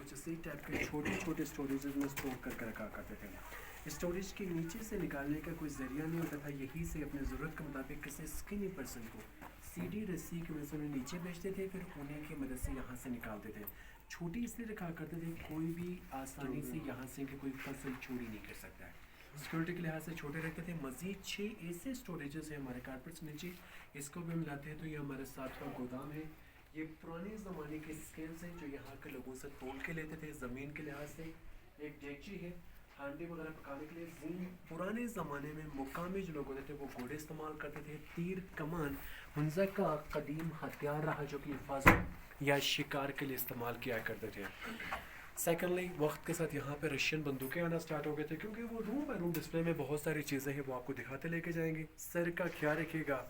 कुछ इसी टाइप के छोटे छोटे स्टोरेजेस में स्टोर कर रखा करते थे। स्टोरेज के नीचे से निकालने का कोई ज़रिया नहीं होता था, यहीं से अपने ज़रूरत के मुताबिक किसी स्किनी पर्सन को सीधी रस्सी की वजह से उन्हें नीचे भेजते थे, फिर उन्हीं की मदद से यहाँ से निकालते थे। छोटी इसलिए रखा करते थे कोई भी आसानी से यहाँ से कोई फसल चोरी नहीं कर सकता है, सिक्योरिटी के लिहाज से छोटे रखते थे। मज़ीद 6 ऐसे स्टोरेजेस हैं हमारे कारपेट्स नीचे, इसको भी हम लाते हैं तो ये हमारे साथ का गोदाम है। ये पुराने ज़माने के स्केल्स हैं जो यहाँ के लोगों से तोल के लेते थे ज़मीन के लिहाज से। एक डेगची है हांडी वगैरह पकाने के लिए। पुराने ज़माने में मुकामी जो लोग होते थे वो घोड़े इस्तेमाल करते थे। तीर कमान हुंजा का कदीम हथियार रहा जो कि हिफाजत या शिकार के लिए इस्तेमाल किया करते थे। सेकेंडली वक्त के साथ यहाँ पे रशियन बंदूकें आना स्टार्ट हो गए थे, क्योंकि वो रूम बाय रूम डिस्प्ले में बहुत सारी चीज़ें हैं वो आपको दिखाते लेके जाएंगे। सर का ख्याल रखिएगा,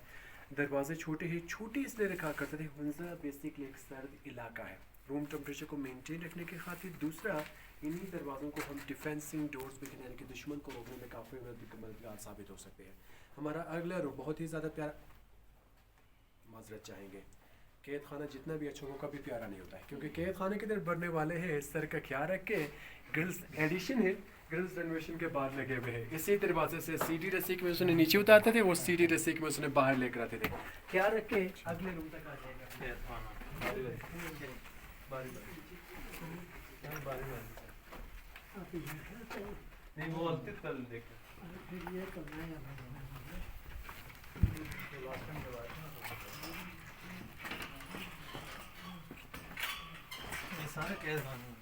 दरवाजे छोटे हैं, छोटे इसलिए रखा करते थे हुंजा बेसिकली एक सर्द इलाका है, रूम टेम्परेचर को मेंटेन रखने की खातिर। दूसरा, इन्हीं दरवाज़ों को हम डिफेंसिंग डोर्स भी यानी कि दुश्मन को रोकने में काफ़ी मददगार साबित हो सकते हैं। हमारा अगला रूम बहुत ही ज़्यादा प्यारा, माजरत चाहेंगे, कैद खाना जितना भी अच्छा हो कभी प्यारा नहीं होता है, क्योंकि कैद खाने की तरफ बढ़ने वाले हैं। सर का ख्याल रख के गर्ल्स एडिशन है, गर्ल्स रेनोवेशन के बाद लगे हुए हैं। इसी दरवाजे से सीढ़ी रस्सी की वजह से नीचे उतारते थे, वो सीढ़ी रस्सी की वजह से बाहर लेकर आते थे। ख्याल रख के अगले रूम तक आ जाएगा। नहीं वो अंतिम कल देख ये सारे कैद खाने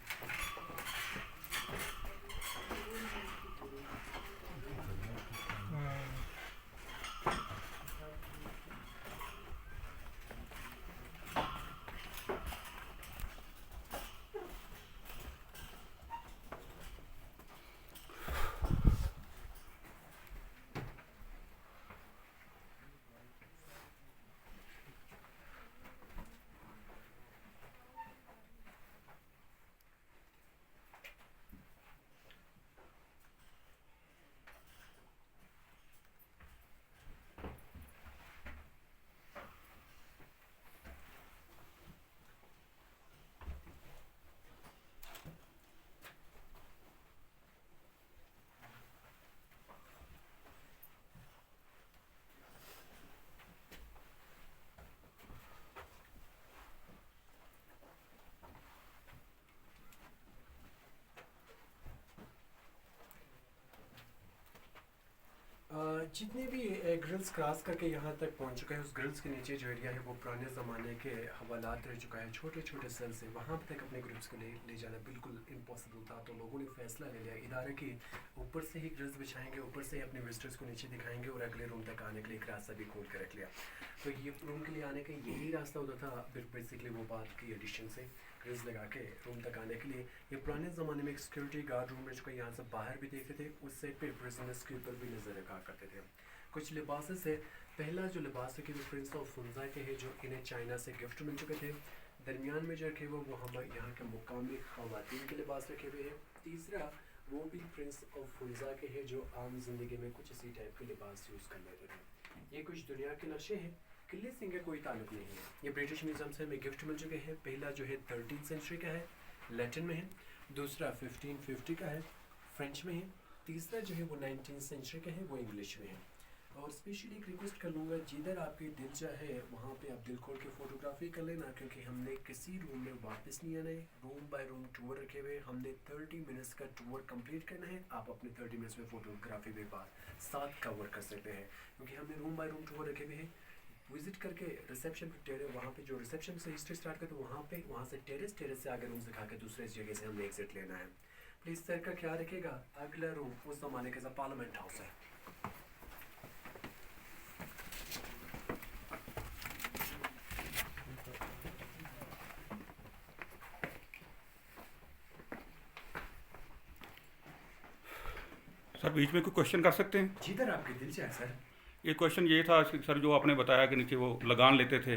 जितने भी ग्रिल्स क्रॉस करके यहाँ तक पहुँच चुका है, उस ग्रिल्स के नीचे जो एरिया है वो पुराने ज़माने के हवालात रह चुका है। छोटे छोटे सेल से वहाँ तक अपने ग्रुप्स को ले जाना बिल्कुल इम्पॉसिबल था, तो लोगों ने फैसला ले लिया इदारे की ऊपर से ही ग्रिल्स बिछाएंगे, ऊपर से ही अपने विजिटर्स को नीचे दिखाएंगे और अगले रूम तक आने के लिए एक रास्ता भी खोल कर रख लिया। तो ये रूम के लिए आने का यही रास्ता होता था बेसिकली वो बात की एडिशन से ग्रिल्स लगा के रूम तक आने के लिए। ये पुराने ज़माने में एक सिक्योरिटी गार्ड रूम है, जो यहाँ से बाहर भी देखते थे, उस साइड पे प्रिजनर्स के ऊपर भी नजर रखा करते थे। कुछ लिबास से पहला जो लिबास है कि वो प्रिंस ऑफ हुंजा के है, जो इन्हें चाइना से गिफ्ट मिल चुके थे। दरमियान में जो रखे वो हमारे यहाँ के मुकामी ख़वातीन के लिबास रखे हुए हैं। तीसरा वो भी प्रिंस ऑफ हुंजा के है, जो आम जिंदगी में कुछ इसी टाइप के लिबास यूज़ कर लेते थे। ये कुछ दुनिया के नक्शे हैं, किले सिंह का कोई ताल्लुक नहीं है। ये ब्रिटिश म्यूजियम से हमें गिफ्ट मिल चुके हैं। पहला जो है 13th सेंचुरी का है, लैटिन में है। दूसरा 1550 का है, फ्रेंच में है। तीसरा जो है वो 19th सेंचुरी का है, वो इंग्लिश में है। और स्पेशली एक रिक्वेस्ट कर लूँगा, जिधर आपकी दिल चाहे वहाँ पे आप दिल खोल के फ़ोटोग्राफी कर लेना, क्योंकि हमने किसी रूम में वापस नहीं आना है। रूम बाय रूम टूर रखे हुए, हमने 30 मिनट्स का टूर कंप्लीट करना है। आप अपने 30 मिनट्स में फ़ोटोग्राफी भी साथ कवर कर सकते हैं, क्योंकि हमने रूम बाय रूम टूर रखे हुए हैं। विजिट करके रिसेप्शन पे टेरेस, वहाँ पे जो रिसेप्शन से हिस्ट्री स्टार्ट करते हैं वहाँ से टेरेस से आगे रूम दिखा के दूसरे जगह से हमने एग्जिट लेना है। प्लीज़ सर का ख्याल रखिएगा। अगला रूम उस ज़माने का पार्लियामेंट हाउस है। सर बीच में कोई क्वेश्चन कर सकते हैं? जिधर आपके दिल चाहे सर। एक क्वेश्चन ये था सर, जो आपने बताया कि नीचे वो लगान लेते थे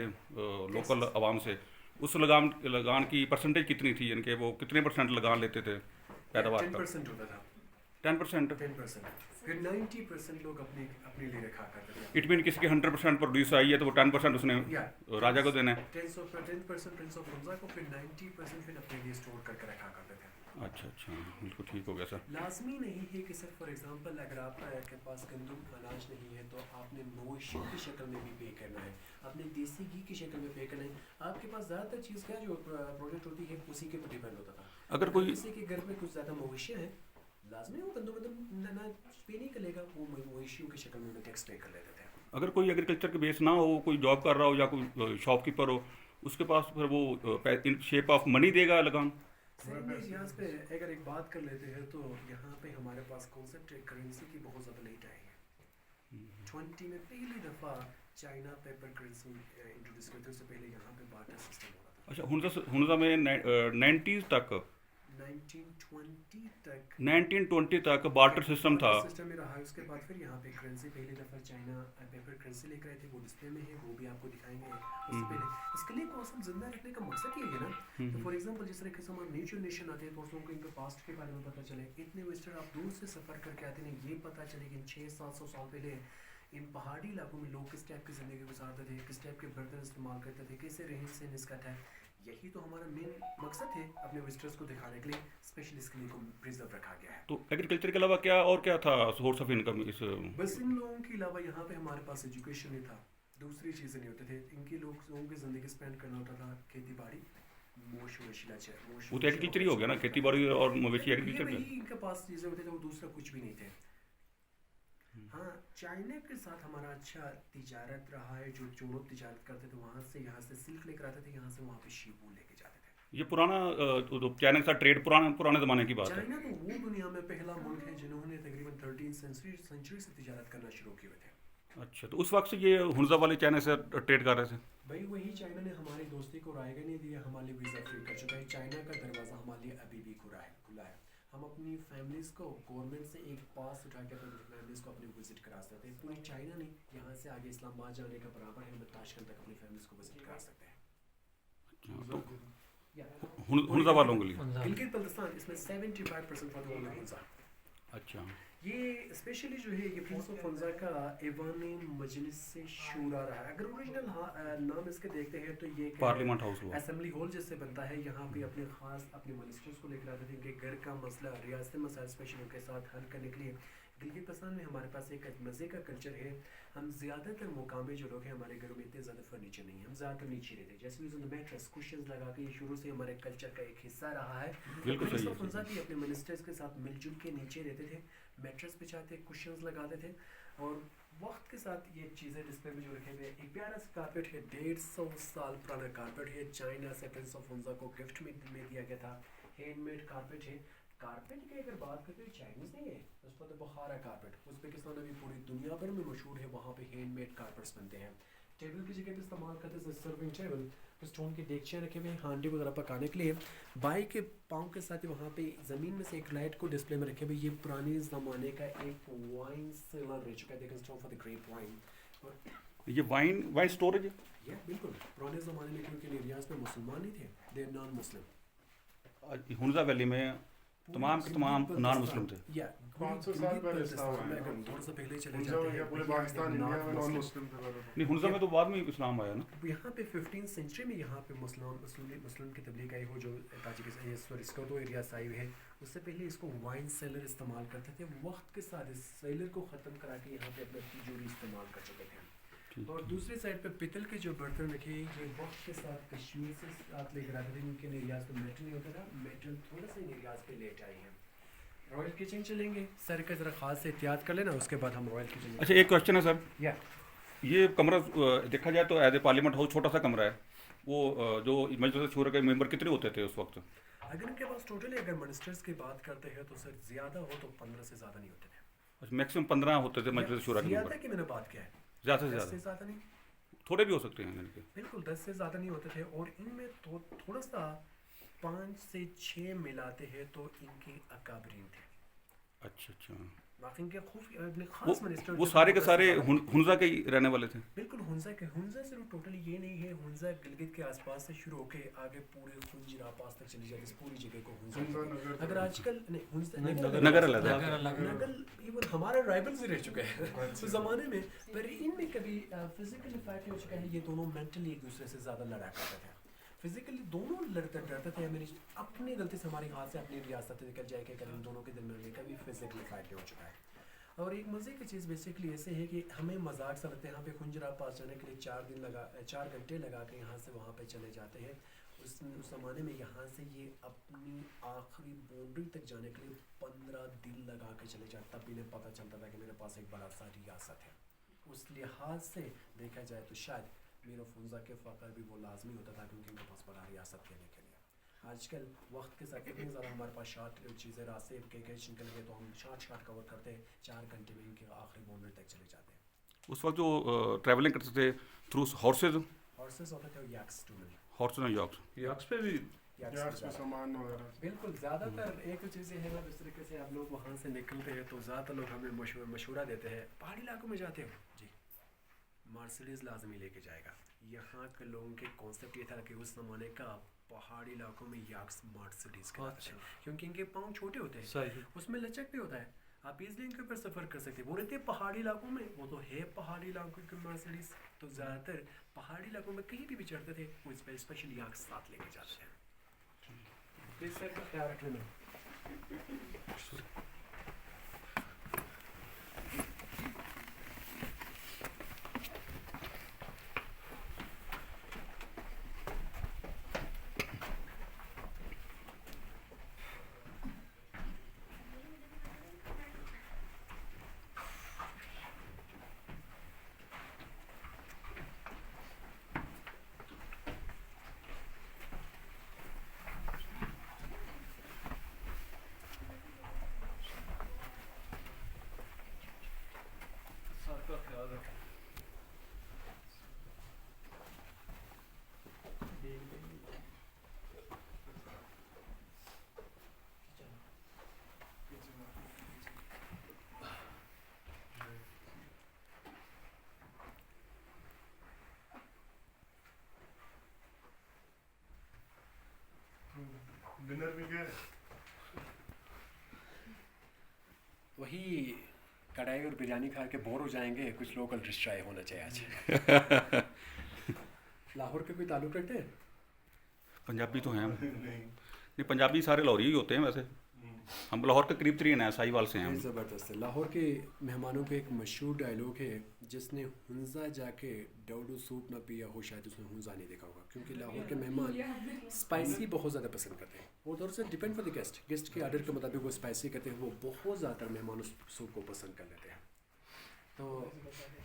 लोकल आवाम से, उस लगान की परसेंटेज कितनी थी, यानी कि वो कितने % लगान लेते थे पैदावार का? 10% होता था। 10%? 10%। फिर 90% लोग अपने लिए रखा करते थे। इट मीन किसी की 100% प्रोड्यूस आई है तो वो 10% उसने Yeah, राजा को देना है। 10% प्रिंस ऑफ हुंजा को, फिर 90% फिर अपने लिए स्टोर करके रखा करते थे। अच्छा अच्छा, बिल्कुल ठीक हो गया सर। लाजमी नहीं है कि सिर्फ फॉर एग्जांपल अगर आपके पास गंदम अनाज नहीं है तो आपने मवेशी की शक्ल में भी पे करना है, आपने देसी घी की शक्ल में पे करना है। आपके पास ज़्यादातर चीज़ क्या जो प्रोडक्ट होती है उसी के ऊपर डिपेंड होता था। अगर कोई किसी के घर में कुछ ज़्यादा मवेशियाँ हैं, लाजमी वो गंदम अनाज पे नहीं करेगा, वो मवेशियों की शक्ल में टैक्स पे कर लेते थे। अगर कोई एग्रीकल्चर के बेस ना हो, कोई जॉब कर रहा हो या कोई शॉपकीपर हो, उसके पास फिर वो इन शेप ऑफ मनी देगा लगान। यहाँ पे अगर एक बात कर लेते हैं तो यहाँ पे हमारे पास कॉन्सेप्ट करेंसी की बहुत ज़्यादा लेट आई है। 20 में पहली दफ़ा चाइना पेपर करेंसी इंट्रोड्यूस करते, उससे पहले यहाँ पे बार्टर सिस्टम हो रहा था। अच्छा, हुनजा में 90s तक 1920 तक बार्टर सिस्टम था। सिस्टम में रहा। उसके बाद फिर यहाँ पे करेंसी पहली दफ़ा चाइना पेपर करेंसी लेकर आए थे, वो डिस्प्ले में है, वो भी आपको दिखाएंगे। उससे पहले इसके लिए कॉन्सेप्ट जिंदा रखने का मकसद ये है ना, तो फॉर एग्जांपल जिस तरह के हमारे न्यू नेशन आते हैं तो उसको इनके पास्ट के बारे में पता चले। इतने वेस्टर्न आप दूर से सफ़र करके आते हैं, ये पता चले कि 600-700 साल पहले इन पहाड़ी इलाकों में लोग किस टाइप की ज़िंदगी गुजारते थे, किस टाइप के बर्तन इस्तेमाल करते थे, कैसे रहन सहन इसका था। यही तो हमारा मेन मकसद है अपने विजिटर्स को दिखाने के लिए, स्पेशली इसके लिए को प्रिजर्व रखा गया है। तो एग्रीकल्चर के अलावा क्या और क्या था सोर्स ऑफ इनकम इस? बस इन लोगों के अलावा यहाँ पे हमारे पास एजुकेशन नहीं था, दूसरी चीज़ें नहीं होते थे। इनके लोगों की ज़िंदगी स्पेंड करना होता था खेती बाड़ी, वो तो एग्रीकल्चर ही हो गया ना, खेती बाड़ी और मवेशी एग्रीकल्चर में। इनके पास चीज़ें होती थी, वो दूसरा कुछ भी नहीं थे। हाँ, चाइना के साथ हमारा अच्छा तिजारत रहा है, जो चोरों तिजारत करते थे वहाँ से सिल्क लेकर आते थे, यहाँ से वहाँ पे शीप लेके जाते थे। ये पुराना चाइना के साथ ट्रेड पुराने ज़माने की बात है। चाइना तो वो दुनिया में पहला मुल्क है जिन्होंने तकरीबन 13th सेंचुरी से तिजारत करना शुरू किए हुए थे। अच्छा, तो उस वक्त से ये हुनजा वाले चाइना से ट्रेड कर रहे थे? भाई वही चाइना ने हमारी दोस्ती को रायगा नहीं दिया, हमारे लिए वीज़ा फ्री कर चुका है। चाइना का दरवाज़ा हमारे लिए अभी भी खुला है। हम अपनी फैमिलीज़ को गवर्नमेंट से एक पास उठा के अपनी फैमिलीज़ को अपने विजिट करा सकते हैं। पूरी चाइना नहीं, यहाँ से आगे इस्लामाबाद जाने का बराबर है, हम ताशकंद तक अपनी फैमिलीज़ को विजिट करा सकते हैं। तो हुनजा वालों के लिए गिलगित बल्तिस्तान इसमें 75% फॉर द हुनजा। अच्छा, ये स्पेशली जो है ये प्रिंस ऑफ हुनजा का ऐवान मजलिस से शूरा रहा है। अगर ओरिजिनल नाम इसके देखते हैं तो ये पार्लियामेंट हाउस हुआ, असेंबली हॉल जिससे बनता है। यहाँ पे अपने मिनिस्टर्स को लेकर आते थे, इनके घर का मसला, रियासती मसाइल स्पेशल उनके साथ हल करने के लिए। गिलगित बल्तिस्तान में हमारे पास एक मज़े का कल्चर है। हम ज़्यादातर मकामी जो लोग हैं हमारे घरों में इतने ज़्यादा फर्नीचर नहीं है, हम ज़्यादातर नीचे रहते हैं। जैसे यूज़ मैट्रेस कुशन्स लगा के, ये शुरू से हमारे कल्चर का एक हिस्सा रहा है। बिल्कुल सही है। हुनजा भी अपने मिनिस्टर्स के साथ मिलजुल के नीचे रहते थे, मैट्रेस बिछाते, कुशन्स लगाते थे। और वक्त के साथ ये चीज़ें डिस्प्ले में जो रखे हुए, एक प्यारा सा कारपेट है, 150 साल पुराना कारपेट है, चाइना से प्रिंस ऑफ हुनजा को गिफ्ट में दिया गया था। हैंडमेड कारपेट है। कारपेट की अगर बात करते हैं चाइनीज़ नहीं है, उस पर तो बुखारा कारपेट उज़्बेकिस्तान में भी पूरी दुनिया भर में मशहूर है, वहाँ पे हैंडमेड कारपेट्स बनते हैं। टेबल की जगह पे इस्तेमाल करते हैं सर्विंग टेबल, स्टोन के देगचियाँ रखे हुए हैं हांडी वगैरह पकाने के लिए। बाई के पाँव के साथ वहाँ पे ज़मीन में से एक लाइट को डिस्प्ले में रखे हुए, ये पुराने ज़माने का एक वाइन सेलर रह चुका है, they can store for the grape wine. और ये वाइन स्टोरेज है? या बिल्कुल पुराने ज़माने में, क्योंकि एरियाज़ में मुसलमान नहीं थे, दे नॉन मुस्लिम। हुनजा वैली में तमाम नॉन मुस्लिम थे। या 500 साल पहले थोड़ा सा पहले चले जाते हैं, पूरे पाकिस्तान इंडिया में नॉन मुस्लिम थे पहले। नहीं, हुनजा में तो बाद में इस्लाम आया ना। यहाँ पे 15th सेंचुरी में यहाँ पे मुस्लिम की तबलीग आई हो, जो ताजिकिस्तान सॉरी स्कोटो एरिया से आई हुई है। उससे पहले इसको वाइन सेलर इस्तेमाल करते थे। वक्त के साथ इस सेलर को ख़त्म करा के यहाँ पे अपना तिजोरी इस्तेमाल कर चुके थे। और दूसरी साइड पे पितल के जो बर्तन रखे, ये वक्त के साथ कश्मीर से साथ लेकर आते थे। इनके एरियाज़ में मेटल नहीं होता था, मेटल थोड़ा सा इन एरियाज़ पे लेट आई है। रॉयल किचन चलेंगे सर का ज़रा ख़ास से एहतियात कर लेना, उसके बाद हम रॉयल किचन। अच्छा, एक क्वेश्चन है सर। या ये कमरा देखा जाए तो एज ए पार्लियामेंट हाउस छोटा सा कमरा है, वो जो मजलिस शूरा के मेंबर कितने होते थे उस वक्त? अगर इनके पास टोटली अगर मिनिस्टर्स की बात करते हैं तो सर ज़्यादा हो तो 15 से ज़्यादा नहीं होते थे। मैक्सिमम 15 होते थे मजलिस शूरा के मेंबर। ज़्यादा की मैंने बात किया है, ज़्यादा से 10 से ज़्यादा ज़्यादा नहीं, थोड़े भी हो सकते हैं इनके। बिल्कुल 10 से ज़्यादा नहीं होते थे। और इनमें तो थोड़ा सा 5 से 6 मिलाते हैं तो इनके अकाबरीन थे। अच्छा अच्छा। वाकई के खूब अपने खास मिनिस्टर वो सारे के सारे हुनजा के ही रहने वाले थे। बिल्कुल हुंजा सिर्फ टोटली ये नहीं है, हुंजा गिलगित के आसपास से शुरू होके आगे पूरे खुंजरा पास तक चली जाती है, पूरी जगह को हुंजा। अगर आजकल नहीं हुंजा नगर अलग है। नगल इवन हमारा राइवल्स ही रह चुके हैं उस ज़माने में, पर इनमें कभी फिजिकली फाइट हो चुका है। ये दोनों मेंटली एक दूसरे से ज़्यादा लड़ा करते थे, फिजिकली दोनों डरते थे। मेरी अपनी गलती से हमारी हाथ से अपनी रियासत निकल जाए कि अगर इन दोनों के दरमियान में कभी फिजिकली फाइट हो चुका है। और एक मज़े की चीज़ बेसिकली ऐसे है कि हमें मजाक सा लगता है, यहाँ पे खुंजरा पास जाने के लिए 4 घंटे लगा के यहाँ से वहाँ पे चले जाते हैं। उस ज़माने में यहाँ से ये अपनी आखिरी बाउंड्री तक जाने के लिए 15 दिन लगा के चले जाते, तब इन्हें पता चलता था कि मेरे पास एक बड़ा सा रियासत है। उस लिहाज से देखा जाए तो शायद मीर फुंजा के फ़ख्र भी वो लाजमी होता था, क्योंकि उनके पास बड़ा रियासत देने के लिए। आजकल वक्त के साथ इतनी ज़्यादा हमारे पास शार्ट चीज़ें रास्ते के निकल गए, तो हम शार्ट कवर करते हैं, 4 घंटे में इनके आखिरी बाउंड्री तक चले जाते हैं। उस वक्त जो ट्रैवलिंग करते थे थ्रू हॉर्सेज होते थे याक्स टू मिल, हॉर्सेज एंड यॉक्स। याक्स पे भी यार्ड्स में सामान वगैरह। बिल्कुल ज़्यादातर एक चीज़ें हैं ना, इस तरीके से आप लोग वहाँ से निकलते हैं तो ज़्यादातर लोग हमें मशवरा देते हैं, पहाड़ी इलाकों में जाते हो जी मर्सिडीज़ लाजमी लेके जाएगा। यहाँ के लोगों के कॉन्सेप्ट ये था कि उस ज़माने का पहाड़ी इलाकों में याक्स मर्सिडीज़ का, क्योंकि इनके पाँव छोटे होते हैं, सही उसमें लचक भी होता है, आप इजली इनके ऊपर सफ़र कर सकते हैं। वो रहते हैं पहाड़ी इलाकों में, वो तो है पहाड़ी इलाकों की मर्सिडीज़, तो ज़्यादातर पहाड़ी इलाकों में कहीं भी चढ़ते थे वो इस पर स्पेशल याक्स साथ लेके जाते हैं। प्लीज़ सर का ख्याल रख लेना। सबका ख्याल रखें। डिनर भी गए। वही कढ़ाई और बिरयानी खा के बोर हो जाएंगे, कुछ लोकल डिश ट्राई होना चाहिए आज। लाहौर के कोई ताल्लुक रखते हैं? पंजाबी तो हैं हम। नहीं नहीं, पंजाबी सारे लाहौरी ही होते हैं वैसे। हम लाहौर के करीब तरीन हैं, साहिवाल से हैं हम। ज़बरदस्त है। लाहौर के मेहमानों पे एक मशहूर डायलॉग है, जिसने हुंजा जाके डाउडू सूप ना पिया हो शायद उसने हुंजा नहीं देखा होगा, क्योंकि लाहौर के मेहमान स्पाइसी बहुत ज़्यादा पसंद करते हैं। वो थोड़ा सा डिपेंड फॉर द गेस्ट के आर्डर के मुताबिक वो स्पाइसी करते हैं, वो बहुत ज़्यादा मेहमान उस सूप को पसंद कर लेते हैं। तो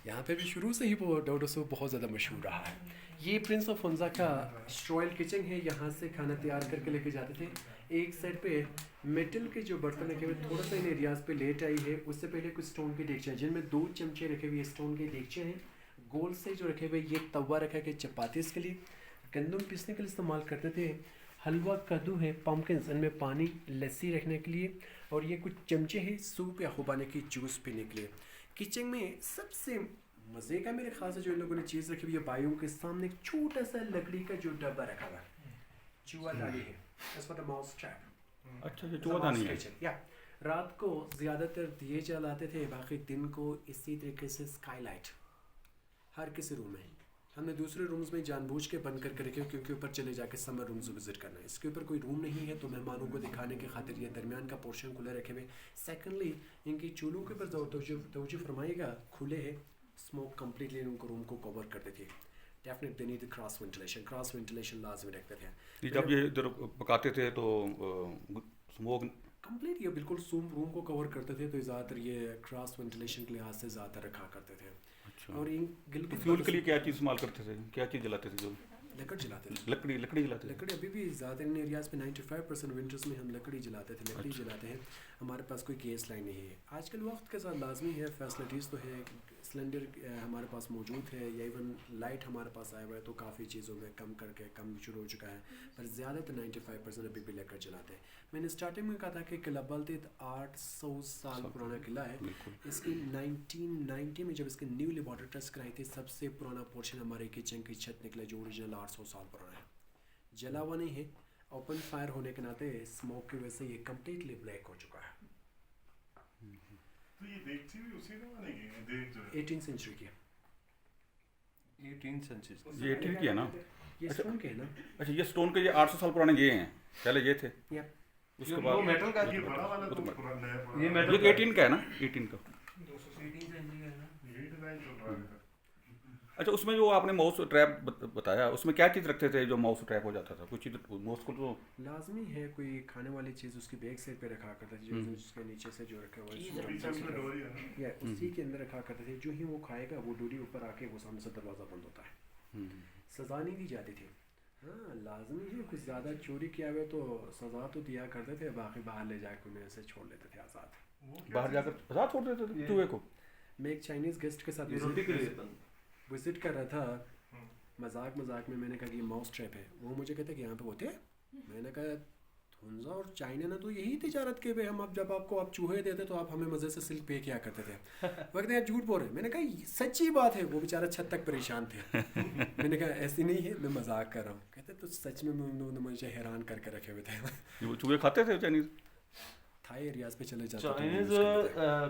यहाँ पे भी शुरू से ही वो डाउडो सूप बहुत ज़्यादा मशहूर रहा है। ये प्रिंस ऑफ हुंजा का स्ट्रॉयल किचन है, यहाँ से खाना तैयार करके लेके जाते थे। एक साइड पे मेटल के जो बर्तन रखे हुए, थोड़ा सा इन एरियाज पे लेट आई है। उससे पहले कुछ स्टोन के देगचे हैं जिनमें 2 चमचे रखे हुए स्टोन के देगचे हैं। गोल से जो रखे हुए ये तवा रखा है चपाती के लिए, गंदम पीसने के लिए इस्तेमाल करते थे। हलवा कद्दू है, पम्पकिन्स, इनमें पानी लस्सी रखने के लिए, और ये कुछ चमचे हैं सूप या खुबाने की जूस पीने के लिए। किचन में सबसे मज़े का मेरे ख्याल से जो इन लोगों ने चीज़ रखी हुई है, बाइयों के सामने एक छोटा सा लकड़ी का जो डब्बा रखा हुआ है, चूहादानी है, माउस ट्रैप। अच्छा, ये चौधानी है। या रात को ज़्यादातर दिए जलाते थे, बाकी दिन को इसी तरीके से स्काईलाइट हर किसी रूम में। हमने दूसरे रूम्स में जानबूझ के बंद करके रखे क्योंकि ऊपर चले जाके समर रूम्स विजिट करना है। इसके ऊपर कोई रूम नहीं है, तो मेहमानों को दिखाने के खातिर ये दरमियान का पोर्शन खुला रखे हुए। सेकेंडली इनकी चूल्हों के ऊपर तवज्जो फरमाइएगा, खुले है, स्मोक कम्प्लीटली उनको रूम को कवर करते थे। Definite they need cross ventilation लाजमी रखते थे। जब ये इधर पकाते थे तो स्मोक कंप्लीट ये बिल्कुल रूम को कवर करते थे, तो ज़्यादातर ये क्रॉस वेंटिलेशन के लिहाज से ज़्यादा रखा करते थे। अच्छा। और इन गिलगित फ्यूल के लिए क्या चीज़ इस्तेमाल करते थे, क्या चीज़ जलाते थे? जो लकड़ जलाते थे। लकड़ी जलाते थे। लकड़ी अभी भी ज़्यादा इन एरियाज़ में 95% विंटर्स में हम लकड़ी जलाते थे, जलाते हैं। हमारे पास कोई गैस लाइन नहीं है। आजकल वक्त के साथ लाजमी है, फैसिलिटीज़ तो है, سلنڈر ہمارے پاس موجود ہے یا ایون لائٹ ہمارے پاس آیا ہوا ہے تو کافی چیزوں میں کم کر کے کم شروع ہو چکا ہے, پر زیادہ تر 95% ابھی بھی لے کر چلاتے ہیں. میں نے اسٹارٹنگ میں کہا تھا کہ قلعہ بلدیت 800 سال پرانا قلعہ ہے. اس کی 1990 میں جب اس کی نیو لیبارٹریز کرائی تھی, سب سے پرانا پورشن ہمارے کچن کی چھت نکلا جو اوریجنل 800 سال پرانا ہے. جلا ہوا نہیں ہے, اوپن فائر ہونے کے ناطے اسموک کی وجہ سے یہ کمپلیٹلی بلیک ہو چکا ہے. تو یہ دیکھتی بھی اسی زمانے کی ہے, دیکھ جو ہے 18 سینچری کی ہے. 18 سینچری. یہ 18 کی ہے نا. یہ اسٹون کے ہے نا. اچھا یہ اسٹون کے یہ 800 سال پرانے یہ ہیں, پہلے یہ تھے. اس کے بعد وہ میٹل کا یہ بڑا والا تو پرانا ہے, یہ یہ میٹل 18 کا ہے نا, 18 کا. 18 سینچری ہے نا. یہی ڈیزائن چل رہا ہے. اچھا اس میں جو آپ نے ماؤس ٹریپ بتایا, اس میں کیا چیز رکھتے تھے جو ماؤس ٹریپ ہو جاتا تھا؟ کوئی چیز ماؤس کو تو لازمی ہے کوئی کھانے والی چیز اس کی بیک سائڈ پہ رکھا کرتا تھا, جو اس کے نیچے سے جو رکھا ہوا ہے پیچھے اس میں ڈوری ہے نا, یا اسی کے اندر رکھا کرتے تھے. جو ہی وہ کھائے گا وہ ڈوری اوپر آ کے وہ سامنے سے دروازہ بند ہوتا ہے. سزا نہیں دی جاتی تھی. ہاں لازمی ہے, کچھ زیادہ چوری کیا ہوئے تو سزا تو دیا کرتے تھے, باقی باہر لے جا کے انہیں ایسے چھوڑ لیتے تھے آزاد. باہر جا کر آزاد چھوڑ دیتے تھے چوہے کو. میں ایک چائنیز گیسٹ کے ساتھ روٹی کے لیے وزٹ کر رہا تھا, مذاق میں نے کہا کہ یہ ماؤس ٹریپ ہے. وہ مجھے کہتے کہ یہاں پہ ہوتے ہیں. میں نے کہا ہنزا اور چائنا نے تو یہی تجارت کے, ہم اب جب آپ کو آپ چوہے دیتے تو آپ ہمیں مزے سے سلک پے کیا کرتے تھے. وہ کہتے ہیں جھوٹ بول رہے. میں نے کہا سچی بات ہے. وہ بیچارہ چھت تک پریشان تھے. میں نے کہا ایسی نہیں ہے, میں مذاق کر رہا ہوں. کہتے تو سچ میں انہوں نے مجھے حیران کر کے رکھے ہوئے تھے. وہ چوہے کھاتے تھے چائنیز؟ تھائی ایریاز پہ چلے جاتے چائنیز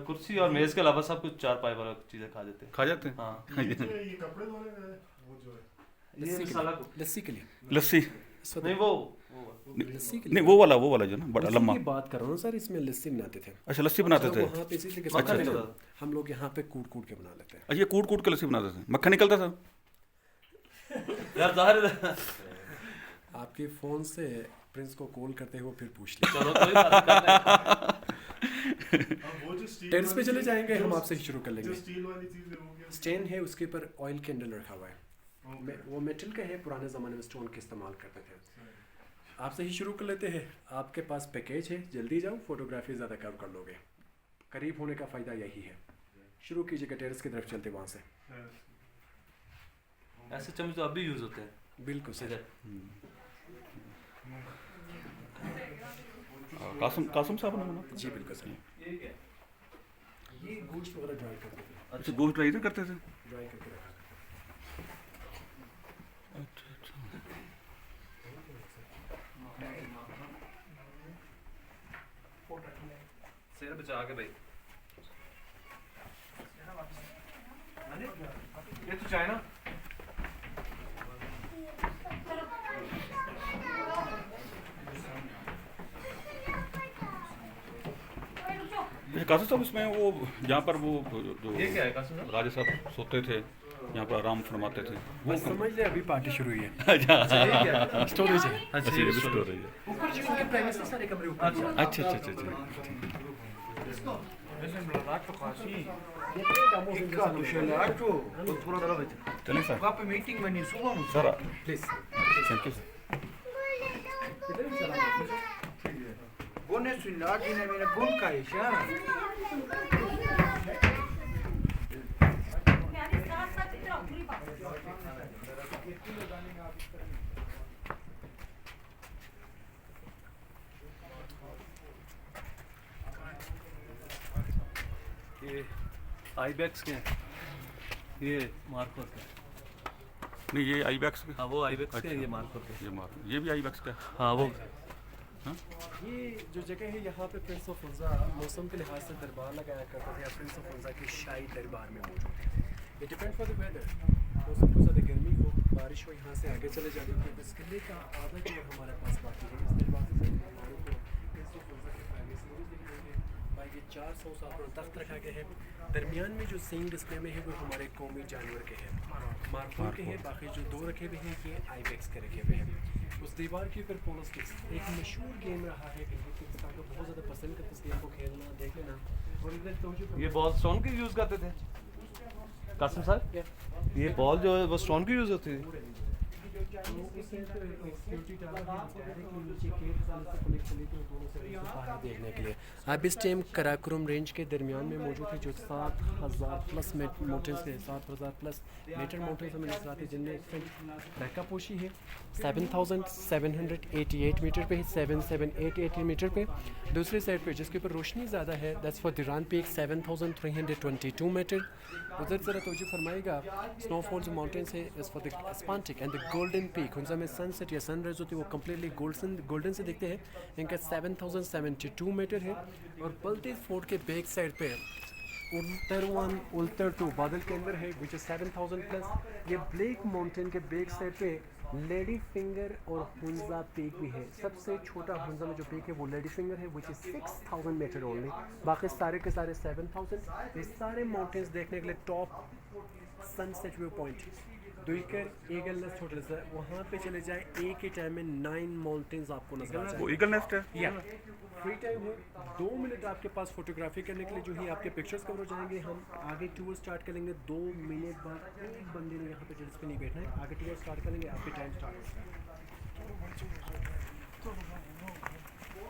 کرسی اور میز کے علاوہ سب کچھ چار پائے والا چیزیں کھا جاتے ہیں. کھا جاتے ہیں. ہاں یہ کپڑے دھونے کا ہے وہ جو ہے یہ مسالہ لسی کے لیے. لسی نہیں وہ لسی کے نہیں, وہ والا جو نا بڑا لمبا. بات کر رہا ہوں سر, اس میں لسی بناتے تھے. اچھا لسی بناتے تھے. وہاں پہ اسی لیے مکھن نکلتا تھا. ہم لوگ یہاں پہ کوٹ کے بنا لیتے ہیں. اچھا یہ کوٹ کے لسی بناتے تھے, مکھن نکلتا تھا. یار ظاہر ہے آپ کے فون سے پرنس کو کال کرتے ہو پھر پوچھ لیں. چلو کوئی بات نہیں. وہ جو اسٹیل ٹیرس پہ چلے جائیں گے, ہم آپ سے ہی شروع کر لیں جو گے. اسٹیل والی چیز ہے وہ کیا اسٹینڈ ہے, اس کے اوپر آئل کینڈل رکھا ہوا ہے. وہ میٹل کا ہے, پرانے زمانے میں اسٹون کے استعمال کرتے تھے. آپ سے ہی شروع کر لیتے ہیں. آپ کے پاس پیکیج ہے, جلدی جاؤ, فوٹوگرافی زیادہ کور کر لو گے. قریب ہونے کا فائدہ یہی ہے. شروع کیجیے گا ٹیرس کی طرف چلتے وہاں سے. ایسے چمچ تو اب بھی یوز ہوتے ہیں. بالکل سر. قاسم صاحب نے بولا. جی بالکل سر. یہ گوشت وغیرہ ڈرائی کرتے تھے. اچھا گوشت ڈرائی کرتے تھے. ڈرائی کر کے رکھا. سیر بچا کے بھائی یہ تو چائنا قاسم صاحب اس میں وہ جہاں پر وہ جو یہ کیا ہے قاسم صاحب؟ راجہ صاحب سوتے تھے, یہاں پر آرام فرماتے تھے, وہ بس سمجھ لیں ابھی پارٹی شروع ہوئی ہے. اسٹوریج ہے. اچھا یہ اسٹور ہے. اوپر جو ان کے پریمیسز سارے کمرے اوپر. اچھا اچھا اچھا اچھا. چلیں sir. Sir please thank you sir. یہ آئی بیکس کے ہیں, یہ مارکر کے. نہیں یہ آئی بیکس کا. ہاں وہ آئی بیکس کے ہیں, یہ مارکر کے. یہ بھی آئی بیکس کا ہے. ہاں وہ یہ جو جگہ ہے یہاں پہ پرنس آف ونزا موسم کے لحاظ سے دربار لگایا کرتا تھا. پرنس آف ونزا کی شاہی دربار میں موجود ہے. یہ ڈپینڈ فار دا ویدر. موسم کو زیادہ گرمی ہو, بارش ہو, یہاں سے آگے چلے جاتے ہیں. اس قلعے کا آدھا جو ہمارے پاس باقی ہے, اس دروازے سے ہمارے کو پرنس آف ونزا کے فائدے سے دیکھ رہے ہیں. باقی 400 سال پر تخت رکھا گیا ہے. درمیان میں جو سینگ ڈسپلے میں ہے وہ ہمارے قومی جانور کے ہیں, مارکور کے ہیں. باقی جو دو رکھے ہوئے ہیں یہ آئی بیکس کے رکھے ہوئے ہیں. اس دیوار کے اوپر پولو اسٹکس ایک مشہور گیم رہا ہے کہ ہندوستان کو بہت زیادہ پسند کرتے اس گیم کو کھیلنا, دیکھ لینا. اور ادھر یہ بال اسٹون کی یوز کرتے تھے قاسم صاحب. یہ بال جو ہے وہ اسٹون کی یوز ہوتی تھی. देखने के लिए आप इस टाइम कराकोरम रेंज के दरमियान में मौजूद है जो 7,000 प्लस माउंटेन्स के 7,000 प्लस मीटर माउंटेन्स हमें नजर आते हैं जिनमें रैका पोशी है 7,788 मीटर पे है 7,788 मीटर पे। दूसरी साइड पे जिसके ऊपर रोशनी ज़्यादा है that's for Diran peak 7,322 metre. उधर ज़रा तवज्जो फरमाइएगा स्नोफॉल जो माउंटेन्स है is for the Spantik and the Golden Peak उनसे हमें सनसेट या सनराइज होती है वो कम्प्लीटली गोल्डन से दिखते हैं। इनका 7,072 मीटर है। और पल्टीज फोर्ट के बैक साइड पे उल्तर 1 उल्तर 2 बादल के अंदर है विच इज़ 7,000 प्लस। ये ब्लैक माउंटेन के बैक साइड पे लेडी फिंगर और हुंजा पीक भी है। सबसे छोटा हुंजा में जो पीक है वो लेडी फिंगर है विच इज़ 6,000 मीटर ओनली। बाकी सारे के सारे 7,000। ये सारे माउंटेन्स देखने के लिए top sunset view point Duikar eagle nest hotel है वहाँ पे चले जाए एक ही टाइम में 9 माउंटेन्स आपको नजर आ वो जाए। ईगल नेस्ट है या फ्री टाइम है 2 मिनट आपके पास फोटोग्राफी करने के लिए जो ही आपके पिक्चर्स कवर हो जाएंगे। हम आगे टूर स्टार्ट करेंगे 2 मिनट बाद एक बंदे ने यहाँ पे जल्स पे नहीं बैठना है। आगे टूर स्टार्ट करेंगे आपके टाइम स्टार्ट होगा।